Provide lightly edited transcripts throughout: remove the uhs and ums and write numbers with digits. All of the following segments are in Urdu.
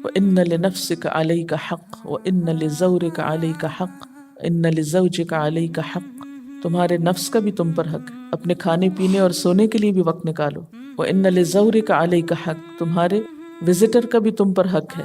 وَإِنَّ لِنَفْسِكَ عَلَيْكَ حَقٌّ وَإِنَّ لِزَوْجِكَ عَلَيْكَ حَقٌّ إِنَّ لِزَوْجِكَ عَلَيْكَ حَقٌّ، تمہارے نفس کا بھی تم پر حق ہے، اپنے کھانے پینے اور سونے کے لیے بھی وقت نکالو۔ وَإِنَّ لِزَوْجِكَ عَلَيْكَ حَقٌّ، تمہارے وزٹر کا بھی تم پر حق ہے۔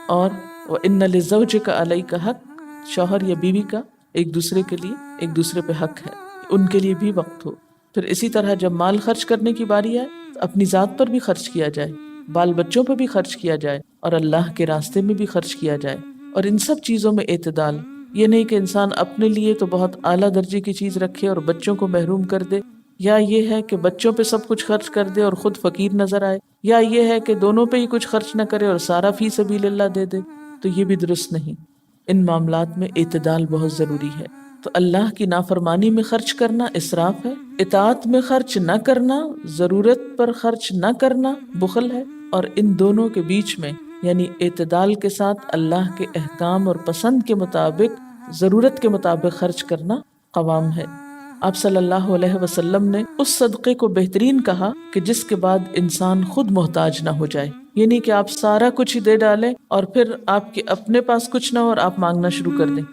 اور وَإِنَّ لِزَوْجِكَ عَلَيْكَ حَقٌّ، شوہر یا بیوی کا ایک دوسرے کے لیے ایک دوسرے پہ حق ہے، ان کے لیے بھی وقت ہو۔ پھر اسی طرح جب مال خرچ کرنے کی باری آئے تو اپنی ذات پر بھی خرچ کیا جائے، بال بچوں پہ بھی خرچ کیا جائے، اور اللہ کے راستے میں بھی خرچ کیا جائے۔ اور ان سب چیزوں میں اعتدال، یہ نہیں کہ انسان اپنے لیے تو بہت اعلیٰ درجے کی چیز رکھے اور بچوں کو محروم کر دے، یا یہ ہے کہ بچوں پہ سب کچھ خرچ کر دے اور خود فقیر نظر آئے، یا یہ ہے کہ دونوں پہ ہی کچھ خرچ نہ کرے اور سارا فی سبیل اللہ دے دے، تو یہ بھی درست نہیں۔ ان معاملات میں اعتدال بہت ضروری ہے۔ تو اللہ کی نافرمانی میں خرچ کرنا اسراف ہے، اطاعت میں خرچ نہ کرنا، ضرورت پر خرچ نہ کرنا بخل ہے، اور ان دونوں کے بیچ میں یعنی اعتدال کے ساتھ اللہ کے احکام اور پسند کے مطابق ضرورت کے مطابق خرچ کرنا قوام ہے۔ آپ صلی اللہ علیہ وسلم نے اس صدقے کو بہترین کہا کہ جس کے بعد انسان خود محتاج نہ ہو جائے، یعنی کہ آپ سارا کچھ ہی دے ڈالیں اور پھر آپ کے اپنے پاس کچھ نہ ہو اور آپ مانگنا شروع کر دیں۔